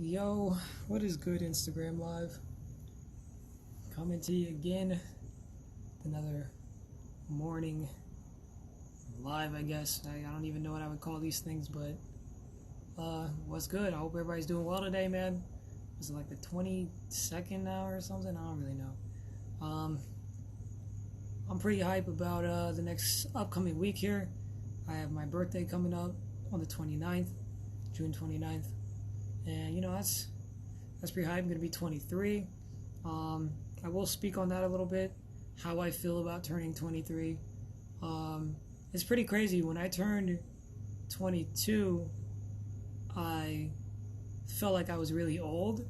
Yo, what is good, Instagram Live? Coming to you again. Another morning live, I guess. I don't even know what I would call these things, but what's good? I hope everybody's doing well today, man. Is it like the 22nd now or something? I don't really know. I'm pretty hype about the next upcoming week here. I have my birthday coming up on the 29th, June 29th. And that's pretty hype. I'm gonna be 23. I will speak on that a little bit, how I feel about turning 23. It's pretty crazy. When I turned 22, I felt like I was really old,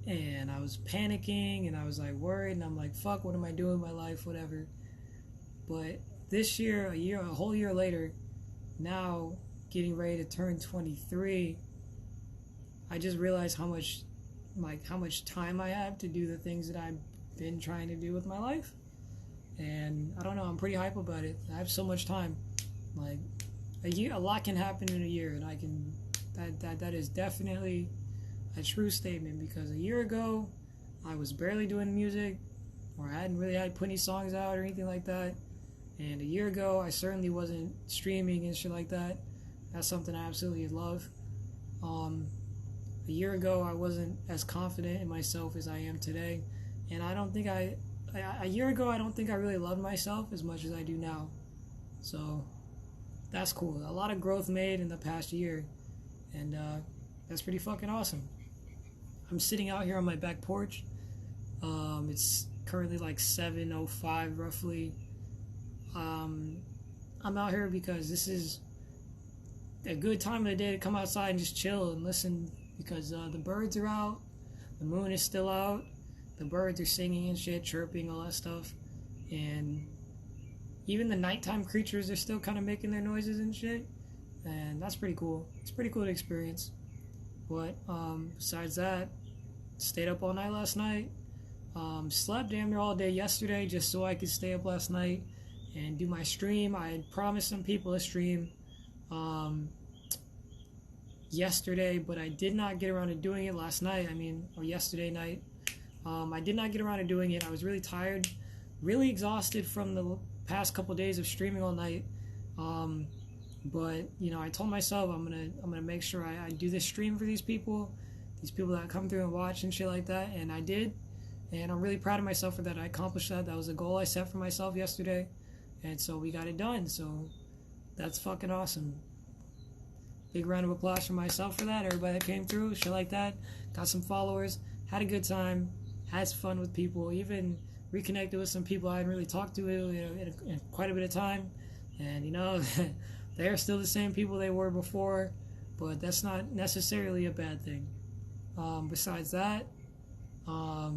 and I was panicking, and I was like worried, and I'm like, fuck, what am I doing with my life, whatever. But this year, a whole year later, now getting ready to turn 23, I just realized how much time I have to do the things that I've been trying to do with my life. And I don't know, I'm pretty hype about it. I have so much time. Like a lot can happen in a year, and that is definitely a true statement, because a year ago I was barely doing music, or I hadn't really had put any songs out or anything like that. And a year ago I certainly wasn't streaming and shit like that. That's something I absolutely love. A year ago, I wasn't as confident in myself as I am today, and a year ago, I don't think I really loved myself as much as I do now. So that's cool. A lot of growth made in the past year, and that's pretty fucking awesome. I'm sitting out here on my back porch. It's currently like 7:05 roughly. I'm out here because this is a good time of the day to come outside and just chill and listen, because the birds are out, the moon is still out, the birds are singing and shit, chirping, all that stuff, and even the nighttime creatures are still kind of making their noises and shit, and that's pretty cool. It's pretty cool to experience. But besides that, stayed up all night last night, slept damn near all day yesterday just so I could stay up last night and do my stream. I had promised some people a stream yesterday, but I did not get around to doing it last night. Or yesterday night. I did not get around to doing it. I was really tired, really exhausted from the past couple days of streaming all night. But I told myself I'm gonna make sure I do this stream for these people that come through and watch and shit like that, and I did, and I'm really proud of myself for that. I accomplished that. That was a goal I set for myself yesterday, and so we got it done. So that's fucking awesome. Big round of applause for myself for that. Everybody that came through, shit like that. Got some followers, had a good time, had some fun with people, even reconnected with some people I hadn't really talked to in quite a bit of time. And they're still the same people they were before, but that's not necessarily a bad thing. Besides that, I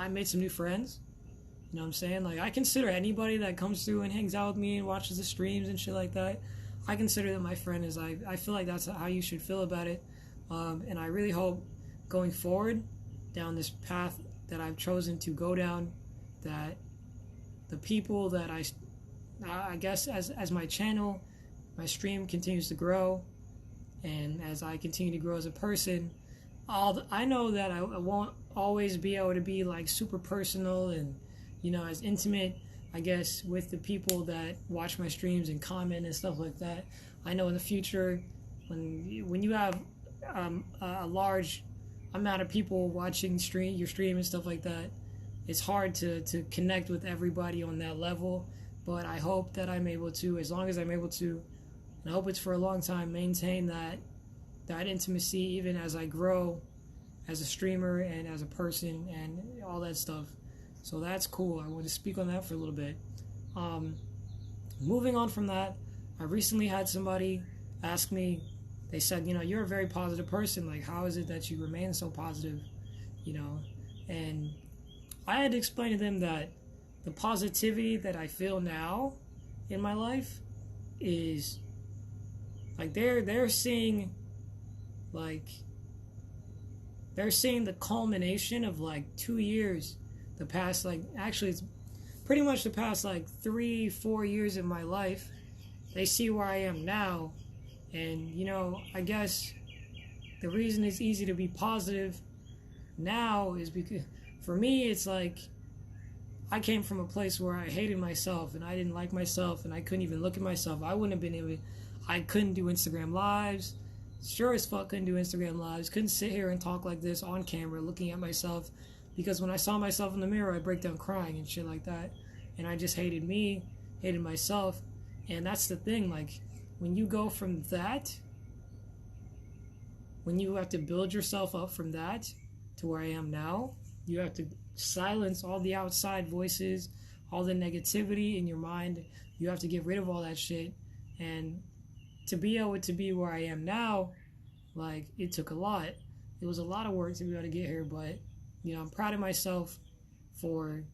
made some new friends. You know what I'm saying? Like, I consider anybody that comes through and hangs out with me and watches the streams and shit like that, I consider them my friend. I feel like that's how you should feel about it. And I really hope going forward down this path that I've chosen to go down, that the people that I guess as my channel, my stream continues to grow, and as I continue to grow as a person, I know that I won't always be able to be like super personal and as intimate, I guess, with the people that watch my streams and comment and stuff like that. I know in the future, when you have a large amount of people watching your stream and stuff like that, it's hard to connect with everybody on that level. But I hope that I'm able to, as long as I'm able to, and I hope it's for a long time, maintain that intimacy even as I grow as a streamer and as a person and all that stuff. So that's cool. I want to speak on that for a little bit. Moving on from that, I recently had somebody ask me, they said, you're a very positive person. Like, how is it that you remain so positive? And I had to explain to them that the positivity that I feel now in my life is like they're seeing the culmination of like 2 years, the past, like, actually it's pretty much the past like 3-4 years of my life. They see where I am now, and I guess the reason it's easy to be positive now is because, for me, it's like I came from a place where I hated myself and I didn't like myself and I couldn't even look at myself. I wouldn't have been able, I couldn't do Instagram lives. Sure as fuck couldn't do Instagram lives. Couldn't sit here and talk like this on camera looking at myself, because when I saw myself in the mirror, I'd break down crying and shit like that. And I just hated me, hated myself. And that's the thing, like, when you go from that, when you have to build yourself up from that to where I am now, you have to silence all the outside voices, all the negativity in your mind. You have to get rid of all that shit. And to be able to be where I am now, like, it took a lot. It was a lot of work to be able to get here, but, you know, I'm proud of myself for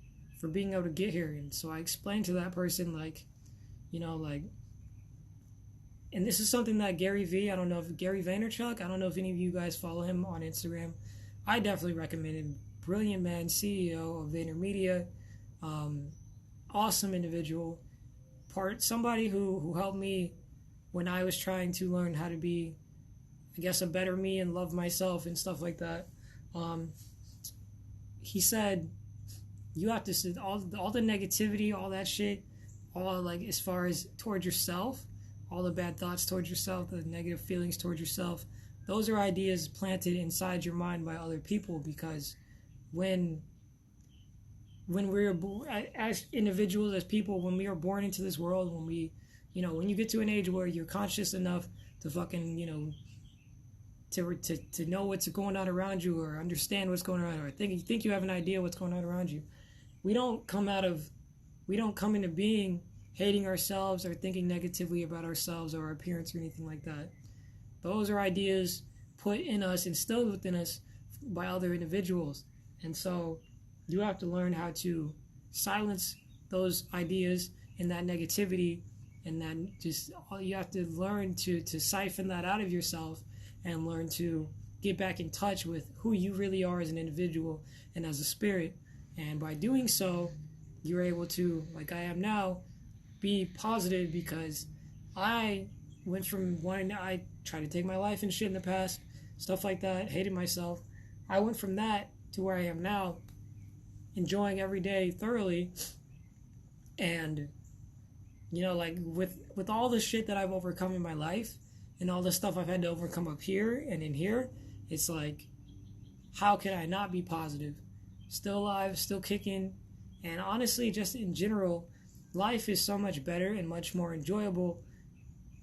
being able to get here. And so I explained to that person, like, you know, like, and this is something that Gary V, I don't know if Gary Vaynerchuk, I don't know if any of you guys follow him on Instagram. I definitely recommend him. Brilliant man, CEO of VaynerMedia, awesome individual, somebody who helped me when I was trying to learn how to be, I guess, a better me and love myself and stuff like that. He said, you have to sit all the negativity, all that shit, all, like, as far as towards yourself, all the bad thoughts towards yourself, the negative feelings towards yourself, those are ideas planted inside your mind by other people. Because when we're as individuals, as people, when we are born into this world, when we, you know, when you get to an age where you're conscious enough to fucking, you know, to know what's going on around you, or understand what's going on, or think you have an idea what's going on around you, we don't come into being hating ourselves or thinking negatively about ourselves or our appearance or anything like that. Those are ideas put in us, instilled within us by other individuals. And so you have to learn how to silence those ideas and that negativity, and then just, you have to learn to siphon that out of yourself and learn to get back in touch with who you really are as an individual and as a spirit. And by doing so, you're able to, like I am now, be positive, because I went from I tried to take my life and shit in the past, stuff like that, hated myself. I went from that to where I am now, enjoying every day thoroughly. And, you know, like, with all the shit that I've overcome in my life and all the stuff I've had to overcome up here and in here, it's like, how can I not be positive? Still alive, still kicking. And honestly, just in general, life is so much better and much more enjoyable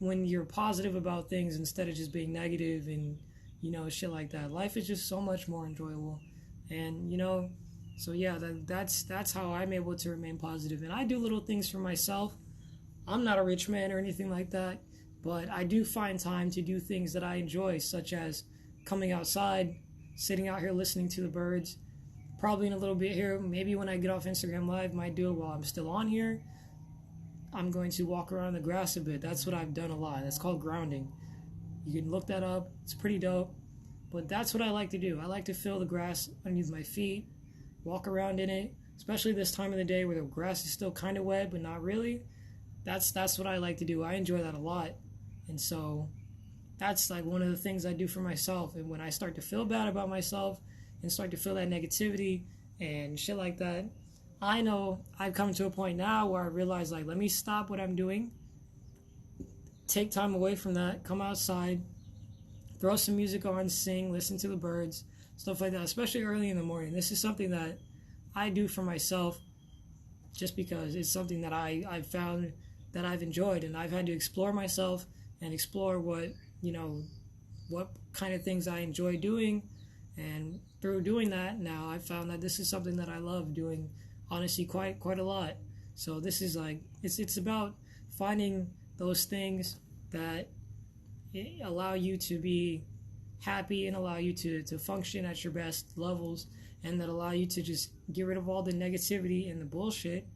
when you're positive about things instead of just being negative and, you know, shit like that. Life is just so much more enjoyable. And, you know, so yeah, that's how I'm able to remain positive. And I do little things for myself. I'm not a rich man or anything like that, but I do find time to do things that I enjoy, such as coming outside, sitting out here listening to the birds. Probably in a little bit here, maybe when I get off Instagram Live, might do it while I'm still on here. I'm going to walk around the grass a bit. That's what I've done a lot. That's called grounding. You can look that up. It's pretty dope. But that's what I like to do. I like to feel the grass underneath my feet, walk around in it, especially this time of the day where the grass is still kind of wet, but not really. That's what I like to do. I enjoy that a lot. And so that's like one of the things I do for myself. And when I start to feel bad about myself and start to feel that negativity and shit like that, I know I've come to a point now where I realize, like, let me stop what I'm doing, take time away from that, come outside, throw some music on, sing, listen to the birds, stuff like that, especially early in the morning. This is something that I do for myself just because it's something that I've found that I've enjoyed, and I've had to explore myself and explore what kind of things I enjoy doing. And through doing that, now I've found that this is something that I love doing, honestly, quite a lot. So this is like, it's about finding those things that allow you to be happy and allow you to function at your best levels, and that allow you to just get rid of all the negativity and the bullshit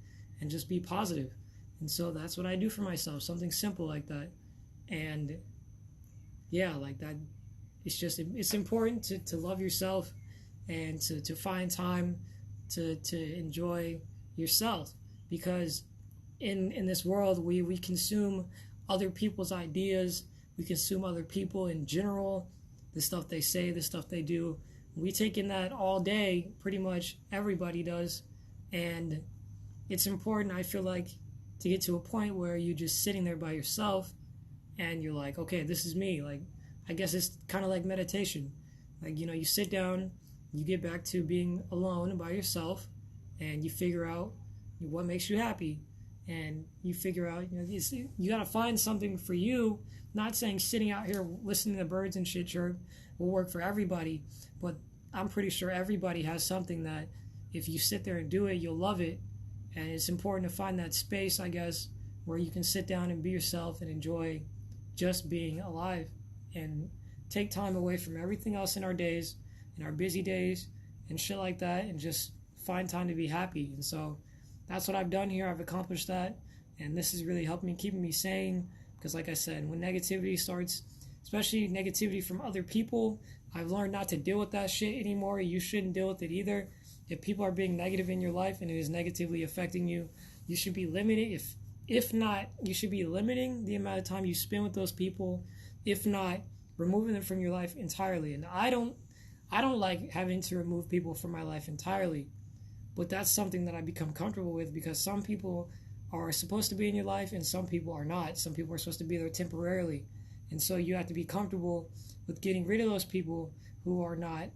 and just be positive. And so that's what I do for myself, something simple like that. And yeah, like that, it's important to love yourself and to find time to enjoy yourself, because in this world we consume other people's ideas, we consume other people in general, the stuff they say, the stuff they do. We take in that all day, pretty much everybody does. And it's important, I feel like, to get to a point where you're just sitting there by yourself and you're like, okay, this is me. Like, I guess it's kind of like meditation. Like, you sit down, you get back to being alone by yourself, and you figure out what makes you happy. And you figure out, you got to find something for you. Not saying sitting out here listening to birds and shit chirp will work for everybody, but I'm pretty sure everybody has something that if you sit there and do it, you'll love it. And it's important to find that space, I guess, where you can sit down and be yourself and enjoy just being alive and take time away from everything else in our days, in our busy days and shit like that, and just find time to be happy. And so that's what I've done here. I've accomplished that, and this has really helped me, keeping me sane, because like I said, when negativity starts, especially negativity from other people, I've learned not to deal with that shit anymore. You shouldn't deal with it either. If people are being negative in your life and it is negatively affecting you, you should be limited. If not, you should be limiting the amount of time you spend with those people. If not, removing them from your life entirely. And I don't like having to remove people from my life entirely, but that's something that I become comfortable with, because some people are supposed to be in your life and some people are not. Some people are supposed to be there temporarily. And so you have to be comfortable with getting rid of those people who are not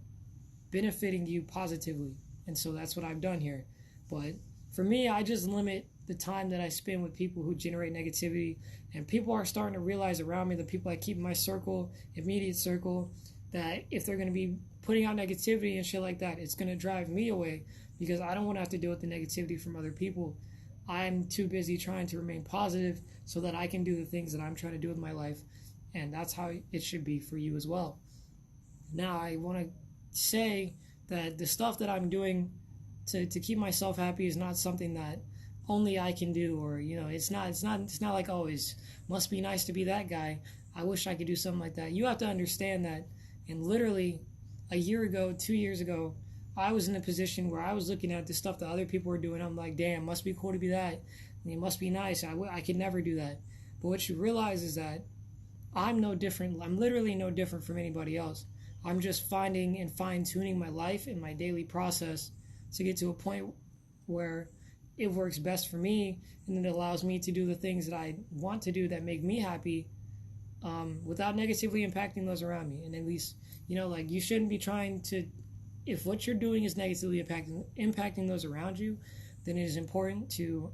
benefiting you positively. And so that's what I've done here. But for me, I just limit the time that I spend with people who generate negativity. And people are starting to realize around me, the people I keep in my circle, immediate circle, that if they're going to be putting out negativity and shit like that, it's going to drive me away, because I don't want to have to deal with the negativity from other people. I'm too busy trying to remain positive so that I can do the things that I'm trying to do with my life. And that's how it should be for you as well. Now, I want to say that the stuff that I'm doing to keep myself happy is not something that only I can do, or it's not like, oh, it must be nice to be that guy. I wish I could do something like that. You have to understand that, and literally a year ago, 2 years ago, I was in a position where I was looking at the stuff that other people were doing. I'm like, damn, must be cool to be that. And it must be nice. I could never do that. But what you realize is that I'm no different. I'm literally no different from anybody else. I'm just finding and fine-tuning my life and my daily process to get to a point where it works best for me, and it allows me to do the things that I want to do that make me happy, without negatively impacting those around me. And at least, like, you shouldn't be trying to, if what you're doing is negatively impacting those around you, then it is important to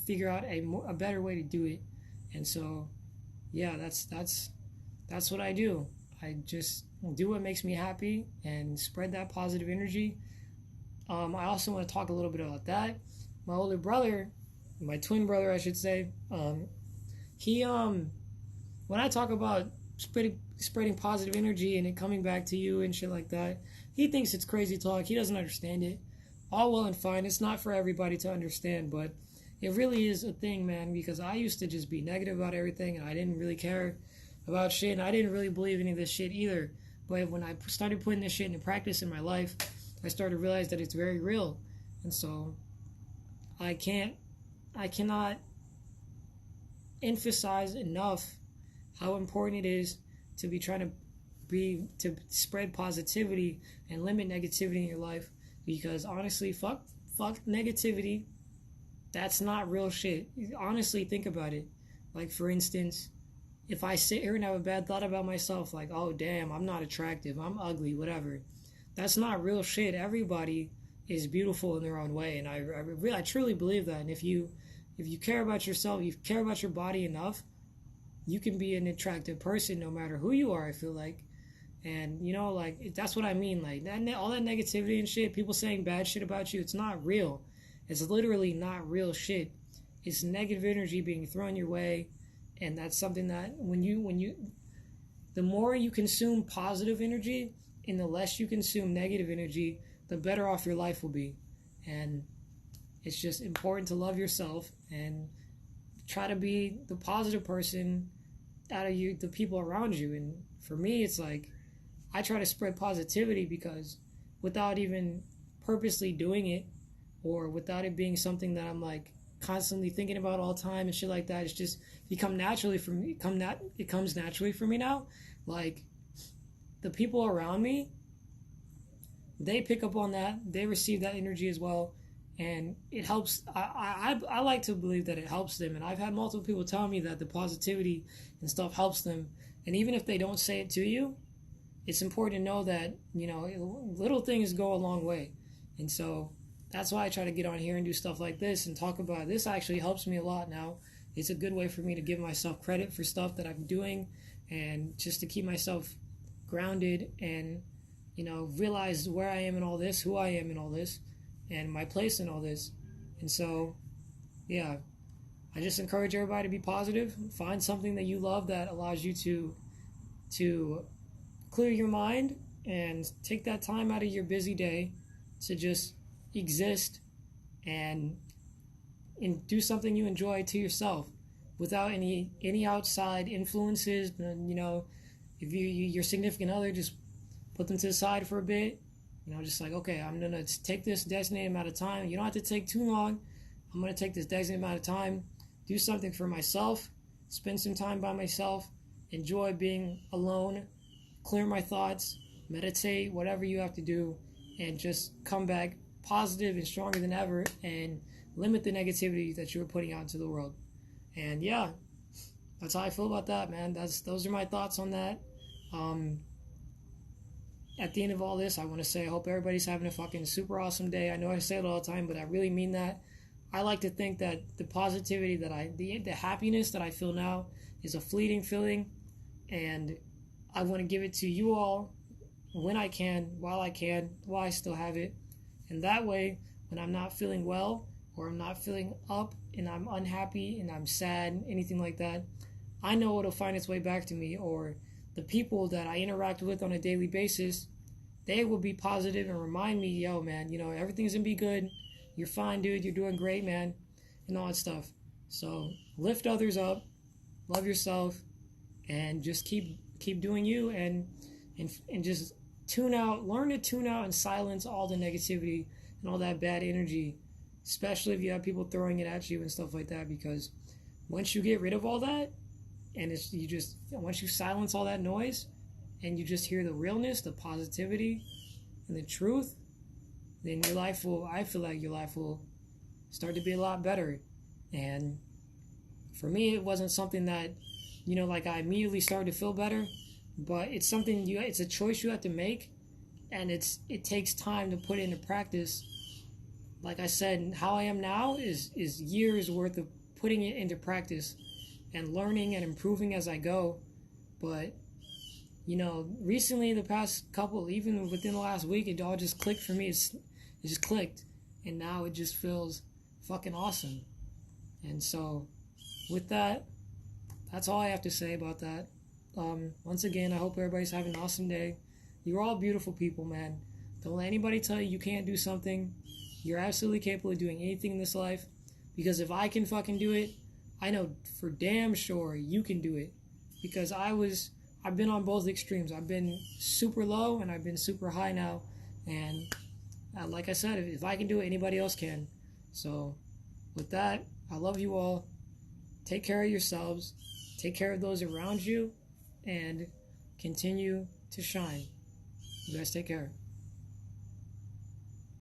figure out a better way to do it. And so, yeah, that's what I do. I just do what makes me happy and spread that positive energy. I also want to talk a little bit about that. My older brother, my twin brother, I should say, he when I talk about spreading positive energy and it coming back to you and shit like that, he thinks it's crazy talk. He doesn't understand it. All well and fine. It's not for everybody to understand, but it really is a thing, man, because I used to just be negative about everything, and I didn't really care about shit, and I didn't really believe any of this shit either. But when I started putting this shit into practice in my life, I started to realize that it's very real. And so I cannot emphasize enough how important it is to be trying to spread positivity and limit negativity in your life, because honestly, fuck negativity. That's not real shit. Honestly, think about it. Like, for instance, if I sit here and have a bad thought about myself, like, oh damn, I'm not attractive, I'm ugly, whatever, that's not real shit. Everybody is beautiful in their own way, and I truly believe that. And if you care about yourself, you care about your body enough, you can be an attractive person no matter who you are, I feel like. And like, that's what I mean. Like, all that negativity and shit, people saying bad shit about you, it's not real. It's literally not real shit. It's negative energy being thrown your way, and that's something that the more you consume positive energy and the less you consume negative energy, the better off your life will be. And it's just important to love yourself and try to be the positive person out of the people around you. And for me, it's like, I try to spread positivity, because without even purposely doing it, or without it being something that I'm like constantly thinking about all the time and shit like that, it's just become naturally for me. It comes naturally for me now. Like, the people around me, they pick up on that, they receive that energy as well, and it helps. I like to believe that it helps them, and I've had multiple people tell me that the positivity and stuff helps them, and even if they don't say it to you, it's important to know that, you know, little things go a long way. And so that's why I try to get on here and do stuff like this and talk about it. This actually helps me a lot now. It's a good way for me to give myself credit for stuff that I'm doing, and just to keep myself grounded and, you know, realize where I am in all this, who I am in all this, and my place in all this. And so, yeah, I just encourage everybody to be positive. Find something that you love that allows you to clear your mind, and take that time out of your busy day to just exist and do something you enjoy to yourself without any outside influences. You know, if your significant other, just put them to the side for a bit. You know, just like, okay, I'm going to take this designated amount of time. You don't have to take too long. I'm going to take this designated amount of time, do something for myself, spend some time by myself, enjoy being alone, clear my thoughts, meditate, whatever you have to do, and just come back positive and stronger than ever, and limit the negativity that you're putting out into the world. And yeah, that's how I feel about that, man. Those are my thoughts on that. At the end of all this, I want to say I hope everybody's having a fucking super awesome day. I know I say it all the time, but I really mean that. I like to think that the positivity that the happiness that I feel now is a fleeting feeling, and I want to give it to you all when I can, while I still have it. And that way, when I'm not feeling well, or I'm not feeling up, and I'm unhappy, and I'm sad, anything like that, I know it'll find its way back to me, or the people that I interact with on a daily basis, they will be positive and remind me, yo, man, you know, everything's gonna be good. You're fine, dude. You're doing great, man, and all that stuff. So lift others up, love yourself, and just keep doing you, and just learn to tune out and silence all the negativity and all that bad energy, especially if you have people throwing it at you and stuff like that. Because once you get rid of all that, and once you silence all that noise, and you just hear the realness, the positivity, and the truth, then I feel like your life will start to be a lot better. And for me, it wasn't something that, you know, like I immediately started to feel better, but it's something it's a choice you have to make, and it takes time to put into practice. Like I said, how I am now is years worth of putting it into practice and learning and improving as I go. But, you know, recently, the past couple, even within the last week, it all just clicked for me. It just clicked, and now it just feels fucking awesome. And so, with that, that's all I have to say about that. Once again, I hope everybody's having an awesome day. You're all beautiful people, man. Don't let anybody tell you you can't do something. You're absolutely capable of doing anything in this life. Because if I can fucking do it, I know for damn sure you can do it. Because I've been on both extremes. I've been super low, and I've been super high now. And like I said, if I can do it, anybody else can. So with that, I love you all. Take care of yourselves. Take care of those around you. And continue to shine. You guys take care.